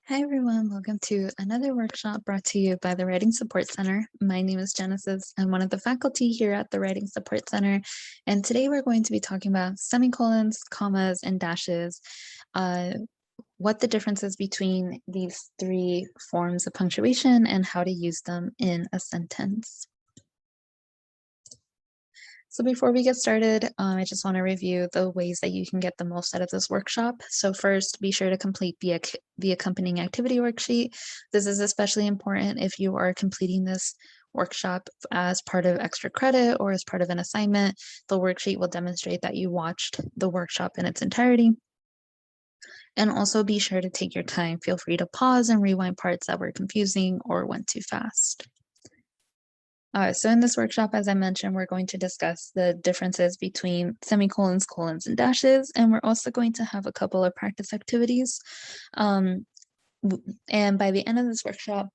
Hi everyone, welcome to another workshop brought to you by the Writing Support Center. My name is Genesis. I'm one of the faculty here at the Writing Support Center, and today we're going to be talking about semicolons, commas, and dashes, what the difference is between these three forms of punctuation and how to use them in a sentence. So before we get started, I just want to review the ways that you can get the most out of this workshop. So first, be sure to complete the accompanying activity worksheet. This is especially important if you are completing this workshop as part of extra credit or as part of an assignment. The worksheet will demonstrate that you watched the workshop in its entirety. And also be sure to take your time. Feel free to pause and rewind parts that were confusing or went too fast. So in this workshop, as I mentioned, we're going to discuss the differences between semicolons, colons, and dashes, and we're also going to have a couple of practice activities. And by the end of this workshop,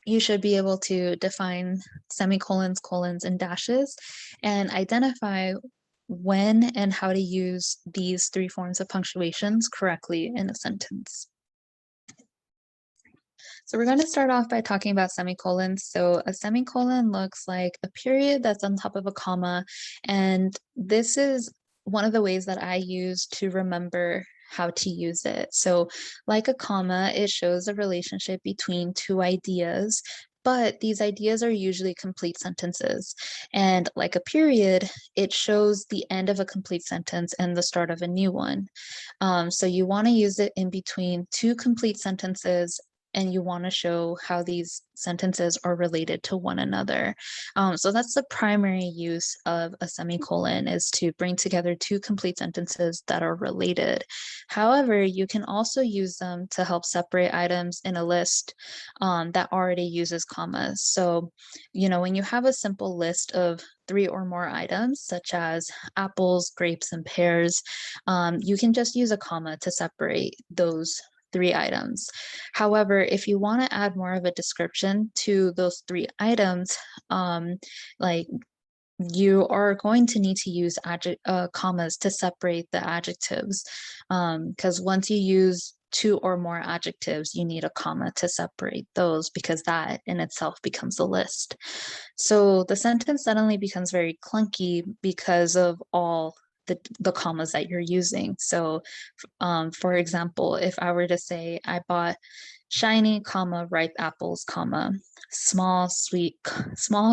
you should be able to define semicolons, colons, and dashes and identify when and how to use these three forms of punctuations correctly in a sentence. So we're going to start off by talking about semicolons. So a semicolon looks like a period that's on top of a comma. And this is one of the ways that I use to remember how to use it. So like a comma, it shows a relationship between two ideas, but these ideas are usually complete sentences. And like a period, it shows the end of a complete sentence and the start of a new one. So you want to use it in between two complete sentences, and you want to show how these sentences are related to one another. So that's the primary use of a semicolon, is to bring together two complete sentences that are related. However, you can also use them to help separate items in a list that already uses commas. So, when you have a simple list of 3 or more items, such as apples, grapes, and pears, you can just use a comma to separate those 3 items. However, if you want to add more of a description to those 3 items, like you are going to need to use commas to separate the adjectives, because once you use 2 or more adjectives, you need a comma to separate those, because that in itself becomes a list. So the sentence suddenly becomes very clunky because of all the commas that you're using. So for example, if I were to say, I bought shiny, comma, ripe apples, comma, small,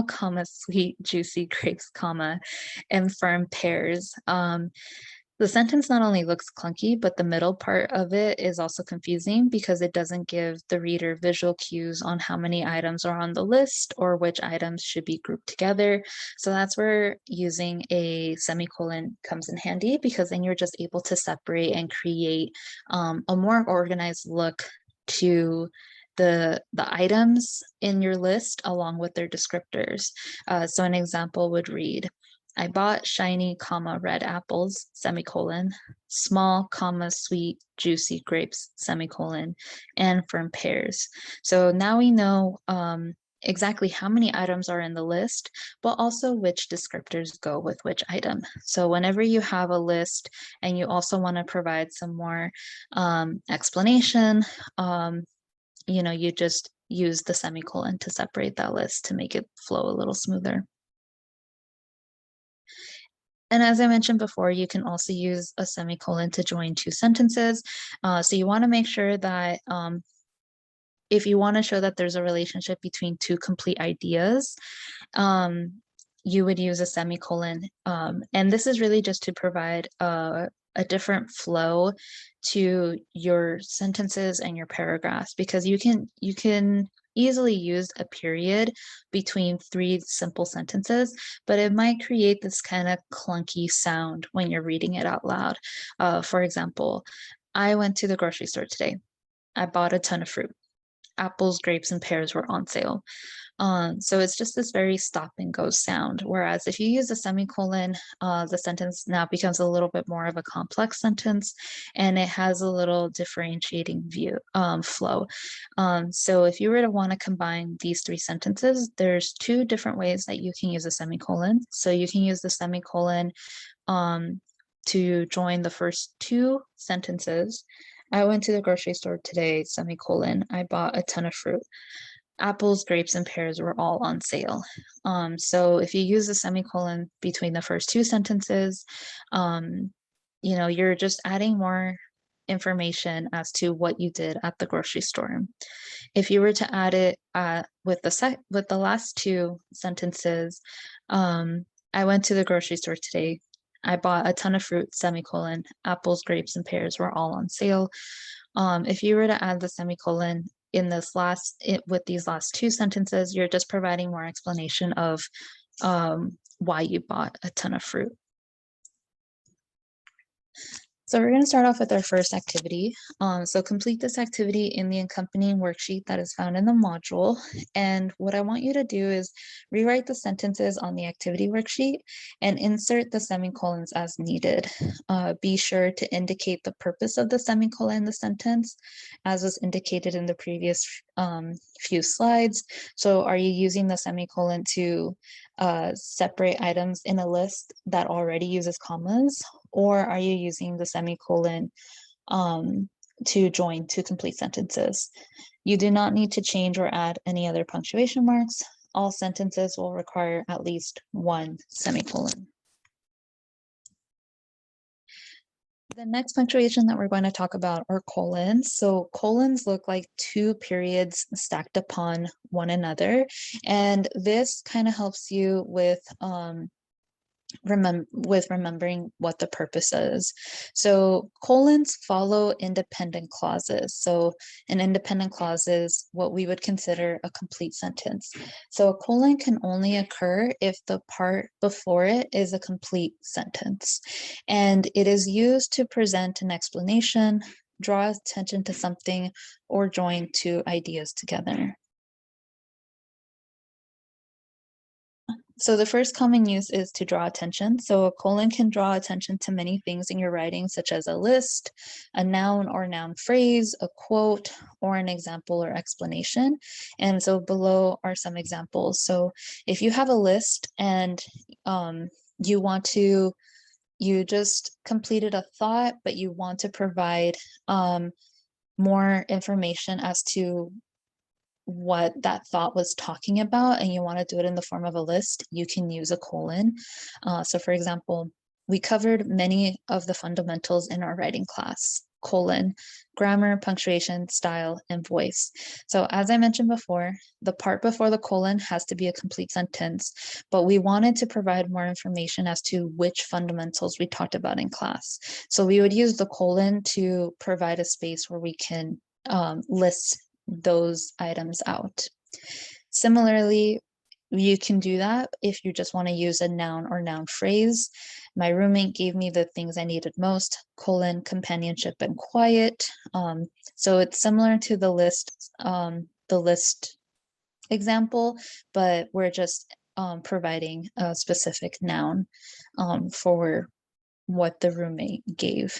comma, sweet, juicy grapes, comma, and firm pears. The sentence not only looks clunky, but the middle part of it is also confusing because it doesn't give the reader visual cues on how many items are on the list or which items should be grouped together. So that's where using a semicolon comes in handy, because then you're just able to separate and create a more organized look to the items in your list along with their descriptors. So an example would read, I bought shiny, comma, red apples, semicolon, small, comma, sweet, juicy grapes, semicolon, and firm pears. So now we know exactly how many items are in the list, but also which descriptors go with which item. So whenever you have a list and you also want to provide some more explanation, you just use the semicolon to separate that list to make it flow a little smoother. And as I mentioned before, you can also use a semicolon to join two sentences. So you want to make sure that if you want to show that there's a relationship between two complete ideas, you would use a semicolon. And this is really just to provide a different flow to your sentences and your paragraphs, because you can easily use a period between 3 simple sentences, but it might create this kind of clunky sound when you're reading it out loud. For example, I went to the grocery store today. I bought a ton of fruit. Apples, grapes, and pears were on sale. So it's just this very stop and go sound. Whereas if you use a semicolon, the sentence now becomes a little bit more of a complex sentence, and it has a little differentiating flow. So if you were to want to combine these 3 sentences, there's 2 different ways that you can use a semicolon. So you can use the semicolon to join the first 2 sentences. I went to the grocery store today, semicolon. I bought a ton of fruit. Apples, grapes, and pears were all on sale. So if you use a semicolon between the first two sentences, um, you're just adding more information as to what you did at the grocery store. If you were to add it with the last two sentences, I went to the grocery store today. I bought a ton of fruit, semicolon. Apples, grapes, and pears were all on sale. If you were to add the semicolon in with these last two sentences, you're just providing more explanation of why you bought a ton of fruit. So we're going to start off with our first activity. So complete this activity in the accompanying worksheet that is found in the module. And what I want you to do is rewrite the sentences on the activity worksheet and insert the semicolons as needed. Be sure to indicate the purpose of the semicolon in the sentence, as was indicated in the previous few slides. So are you using the semicolon to separate items in a list that already uses commas? Or are you using the semicolon to join two complete sentences? You do not need to change or add any other punctuation marks. All sentences will require at least one semicolon. The next punctuation that we're going to talk about are colons. So colons look like two periods stacked upon one another. And this kind of helps you with remembering what the purpose is. So colons follow independent clauses. So an independent clause is what we would consider a complete sentence. So a colon can only occur if the part before it is a complete sentence. And it is used to present an explanation, draw attention to something, or join two ideas together. So the first common use is to draw attention. So a colon can draw attention to many things in your writing, such as a list, a noun or noun phrase, a quote, or an example or explanation. And so below are some examples. So if you have a list and you just completed a thought, but you want to provide more information as to what that thought was talking about, and you want to do it in the form of a list, you can use a colon. So for example, we covered many of the fundamentals in our writing class, colon, grammar, punctuation, style, and voice. So as I mentioned before, the part before the colon has to be a complete sentence, but we wanted to provide more information as to which fundamentals we talked about in class. So we would use the colon to provide a space where we can list those items out. Similarly, you can do that if you just want to use a noun or noun phrase. My roommate gave me the things I needed most, colon, companionship, and quiet. So it's similar to the list example, but we're just providing a specific noun for what the roommate gave.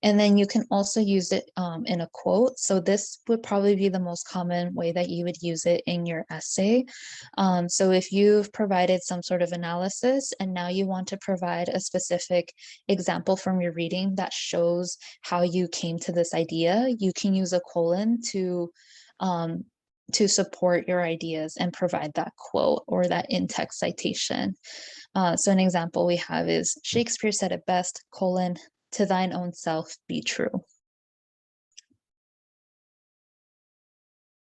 And then you can also use it in a quote. So this would probably be the most common way that you would use it in your essay. So if you've provided some sort of analysis and now you want to provide a specific example from your reading that shows how you came to this idea, you can use a colon to support your ideas and provide that quote or that in-text citation. So an example we have is Shakespeare said it best, colon, to thine own self be true.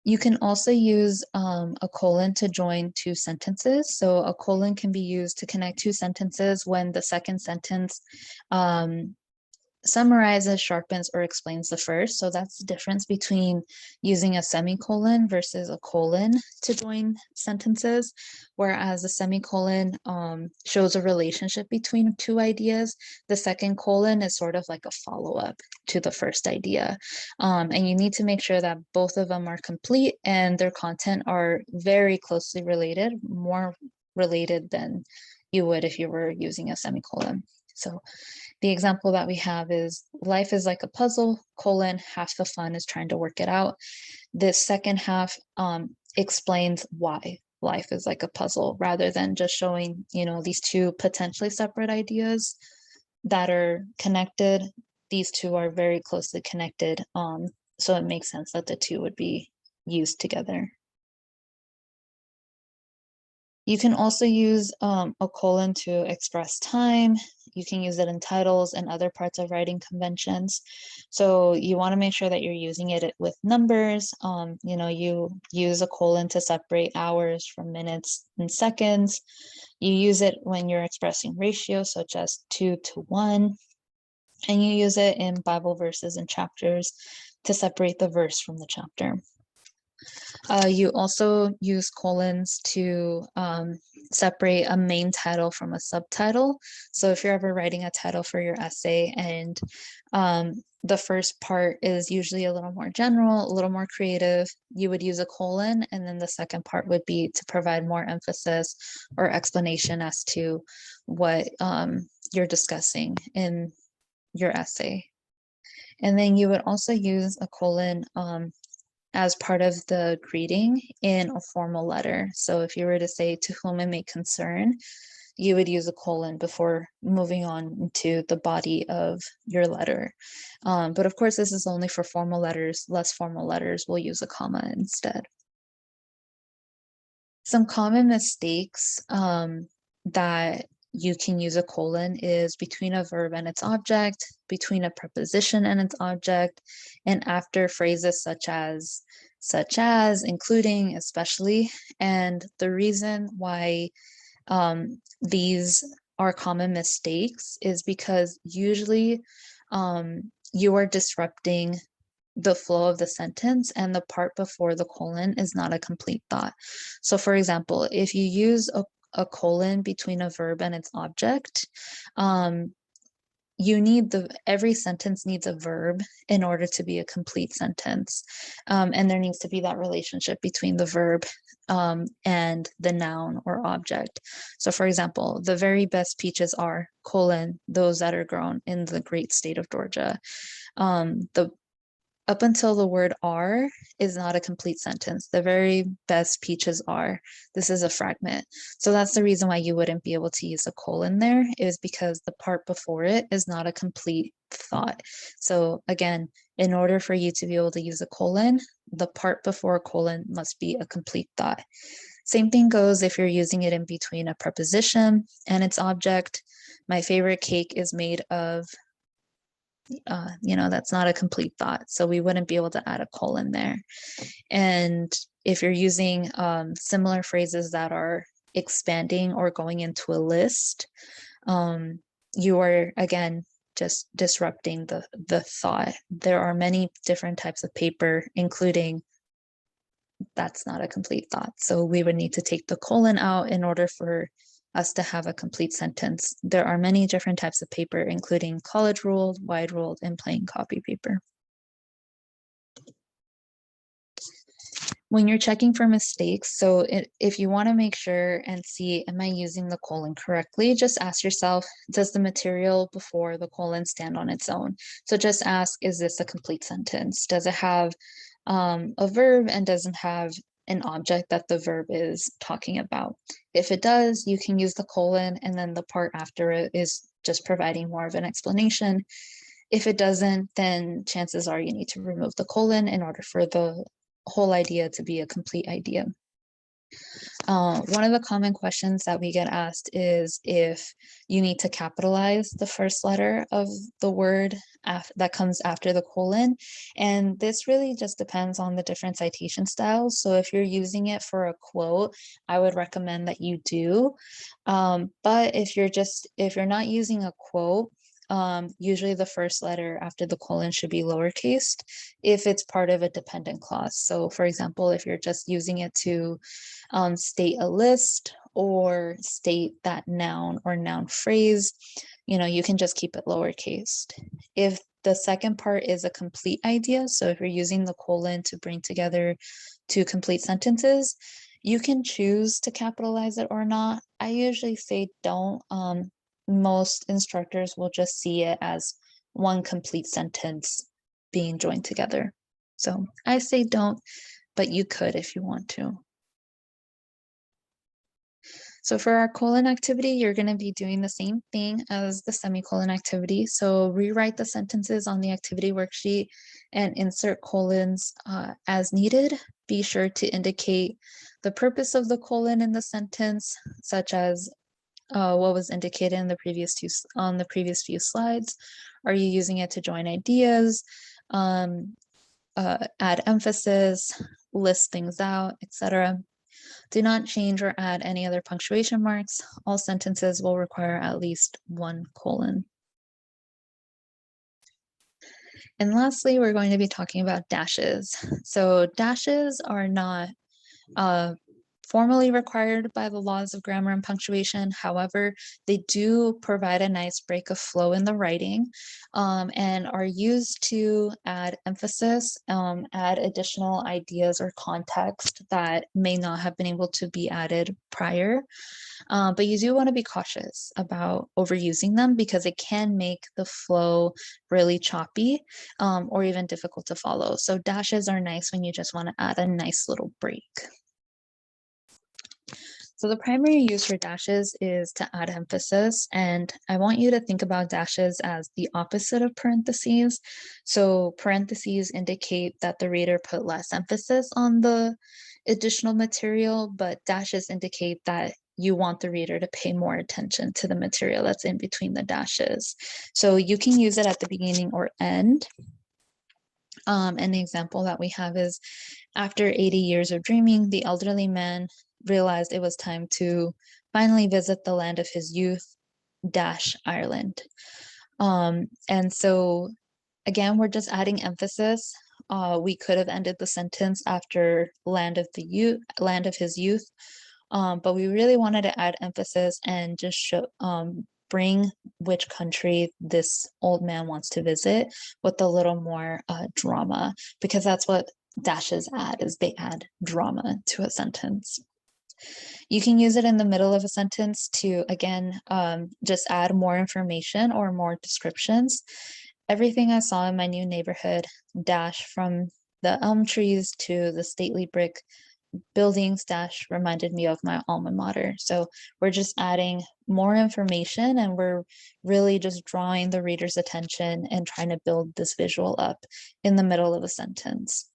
You can also use a colon to join two sentences. So a colon can be used to connect two sentences when the second sentence summarizes, sharpens, or explains the first. So that's the difference between using a semicolon versus a colon to join sentences, whereas a semicolon shows a relationship between two ideas. The second colon is sort of like a follow-up to the first idea. And you need to make sure that both of them are complete and their content are very closely related, more related than you would if you were using a semicolon. So the example that we have is life is like a puzzle, colon, half the fun is trying to work it out. This second half explains why life is like a puzzle rather than just showing, these two potentially separate ideas that are connected. these two are very closely connected. So it makes sense that the two would be used together. You can also use a colon to express time. You can use it in titles and other parts of writing conventions. So you want to make sure that you're using it with numbers. You use a colon to separate hours from minutes and seconds. You use it when you're expressing ratios such as 2 to 1. And you use it in Bible verses and chapters to separate the verse from the chapter. You also use colons to separate a main title from a subtitle. So if you're ever writing a title for your essay and the first part is usually a little more general, a little more creative, you would use a colon, and then the second part would be to provide more emphasis or explanation as to what you're discussing in your essay. And then you would also use a colon as part of the greeting in a formal letter. So if you were to say to whom it may concern, you would use a colon before moving on to the body of your letter. But of course, this is only for formal letters. Less formal letters will use a comma instead. Some common mistakes that you can use a colon is between a verb and its object, between a preposition and its object, and after phrases such as, including, especially. And the reason why these are common mistakes is because usually you are disrupting the flow of the sentence, and the part before the colon is not a complete thought. So for example, if you use a colon between a verb and its object, you need every sentence needs a verb in order to be a complete sentence. And there needs to be that relationship between the verb and the noun or object. So for example, the very best peaches are, colon, those that are grown in the great state of Georgia. Up until the word are is not a complete sentence. The very best peaches are. This is a fragment. So that's the reason why you wouldn't be able to use a colon there, is because the part before it is not a complete thought. So again, in order for you to be able to use a colon, the part before a colon must be a complete thought. Same thing goes if you're using it in between a preposition and its object. My favorite cake is made of, that's not a complete thought. So we wouldn't be able to add a colon there. And if you're using similar phrases that are expanding or going into a list, you are, again, just disrupting the thought. There are many different types of paper, including that's not a complete thought. So we would need to take the colon out in order for us to have a complete sentence. There are many different types of paper, including college ruled, wide ruled, and plain copy paper. When you're checking for mistakes, so if you want to make sure and see, am I using the colon correctly, just ask yourself, does the material before the colon stand on its own? So just ask, is this a complete sentence? Does it have a verb and doesn't have an object that the verb is talking about? If it does, you can use the colon, and then the part after it is just providing more of an explanation. If it doesn't, then chances are you need to remove the colon in order for the whole idea to be a complete idea. One of the common questions that we get asked is if you need to capitalize the first letter of the word that comes after the colon. And this really just depends on the different citation styles. So if you're using it for a quote, I would recommend that you do. But if you're not using a quote, usually the first letter after the colon should be lowercase if it's part of a dependent clause. So for example, if you're just using it to state a list or state that noun or noun phrase, you can just keep it lowercase. If the second part is a complete idea, so if you're using the colon to bring together two complete sentences, you can choose to capitalize it or not. I usually say don't. Most instructors will just see it as one complete sentence being joined together. So I say don't, but you could if you want to. So for our colon activity, you're going to be doing the same thing as the semicolon activity. So rewrite the sentences on the activity worksheet and insert colons as needed. Be sure to indicate the purpose of the colon in the sentence, such as what was indicated in the previous few slides. Are you using it to join ideas, add emphasis, list things out, etc.? Do not change or add any other punctuation marks. All sentences will require at least one colon. And lastly, we're going to be talking about dashes. So dashes are not formally required by the laws of grammar and punctuation. However, they do provide a nice break of flow in the writing and are used to add emphasis, add additional ideas or context that may not have been able to be added prior. But you do want to be cautious about overusing them because it can make the flow really choppy or even difficult to follow. So dashes are nice when you just want to add a nice little break. So the primary use for dashes is to add emphasis, and I want you to think about dashes as the opposite of parentheses. So parentheses indicate that the reader put less emphasis on the additional material, but dashes indicate that you want the reader to pay more attention to the material that's in between the dashes. So you can use it at the beginning or end. An example that we have is, after 80 years of dreaming, the elderly man realized it was time to finally visit the land of his youth, Ireland. And so again, we're just adding emphasis. We could have ended the sentence after land of his youth, but we really wanted to add emphasis and just bring which country this old man wants to visit with a little more drama, because that's what dashes add, is they add drama to a sentence. You can use it in the middle of a sentence to, again, just add more information or more descriptions. Everything I saw in my new neighborhood, from the elm trees to the stately brick buildings, reminded me of my alma mater. So we're just adding more information and we're really just drawing the reader's attention and trying to build this visual up in the middle of a sentence.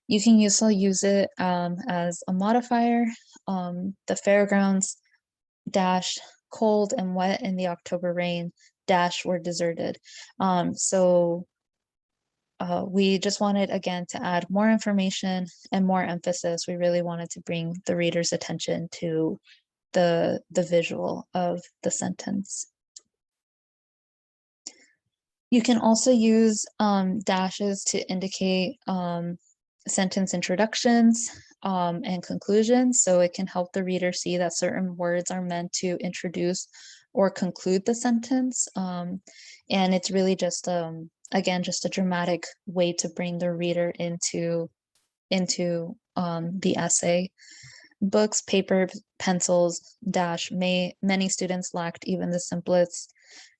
You can also use it as a modifier. The fairgrounds, cold and wet in the October rain, were deserted. We just wanted, again, to add more information and more emphasis. We really wanted to bring the reader's attention to the visual of the sentence. You can also use dashes to indicate sentence introductions and conclusions. So it can help the reader see that certain words are meant to introduce or conclude the sentence. And it's really just, again, just a dramatic way to bring the reader into the essay. Books, paper, pencils, many students lacked even the simplest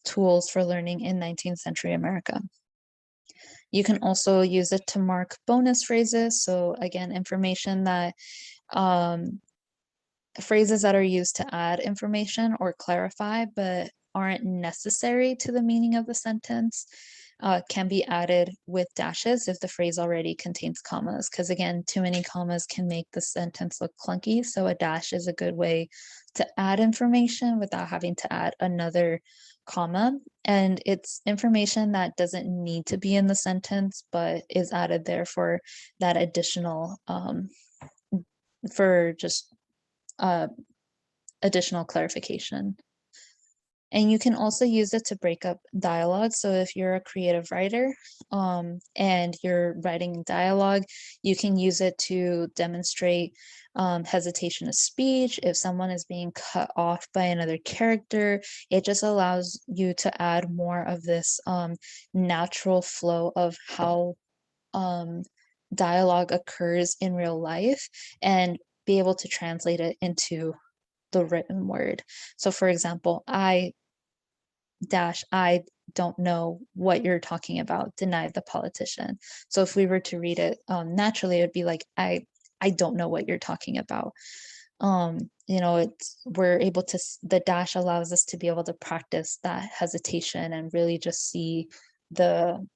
tools for learning in 19th century America. You can also use it to mark bonus phrases. So again, information that phrases that are used to add information or clarify, but aren't necessary to the meaning of the sentence, can be added with dashes if the phrase already contains commas. Because again, too many commas can make the sentence look clunky. So a dash is a good way to add information without having to add another comma. And it's information that doesn't need to be in the sentence, but is added there for that additional, for just additional clarification. And you can also use it to break up dialogue. So if you're a creative writer and you're writing dialogue, you can use it to demonstrate hesitation of speech. If someone is being cut off by another character, it just allows you to add more of this natural flow of how dialogue occurs in real life and be able to translate it into the written word. So for example, I don't know what you're talking about, denied the politician. So if we were to read it naturally, it would be like, I don't know what you're talking about. we're able to, the dash allows us to be able to practice that hesitation and the,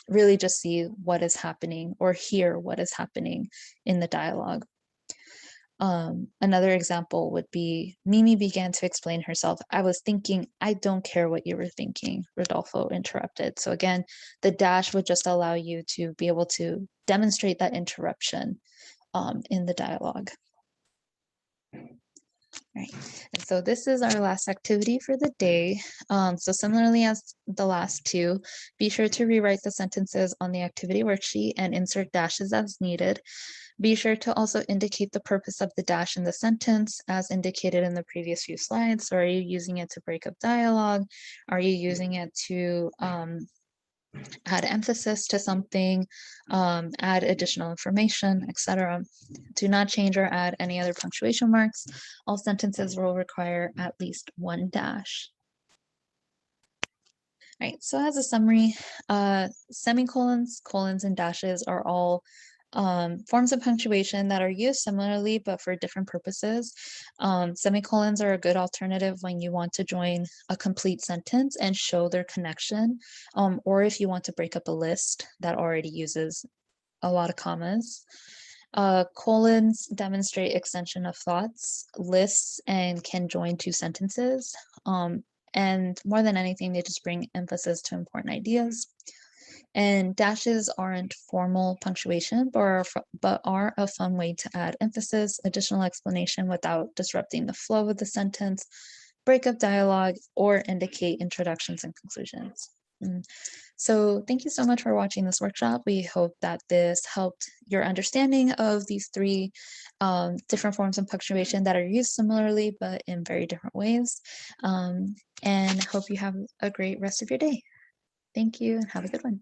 really just see what is happening or hear what is happening in the dialogue. Another example would be Mimi began to explain herself. I was thinking, I don't care what you were thinking, Rodolfo interrupted. So again, the dash would just allow you to be able to demonstrate that interruption in the dialogue. Right. And so this is our last activity for the day. So similarly as the last two, be sure to rewrite the sentences on the activity worksheet and insert dashes as needed. Be sure to also indicate the purpose of the dash in the sentence as indicated in the previous few slides. So are you using it to break up dialogue? Are you using it to add emphasis to something, add additional information, etc.? Do not change or add any other punctuation marks. All sentences will require at least one dash. Right, so as a summary, semicolons, colons, and dashes are all forms of punctuation that are used similarly, but for different purposes. Semicolons are a good alternative when you want to join a complete sentence and show their connection, or if you want to break up a list that already uses a lot of commas. Colons demonstrate extension of thoughts, lists, and can join two sentences. And more than anything, they just bring emphasis to important ideas. And dashes aren't formal punctuation, but are a fun way to add emphasis, additional explanation without disrupting the flow of the sentence, break up dialogue, or indicate introductions and conclusions. So thank you so much for watching this workshop. We hope that this helped your understanding of these three different forms of punctuation that are used similarly, but in very different ways. And hope you have a great rest of your day. Thank you and have a good one.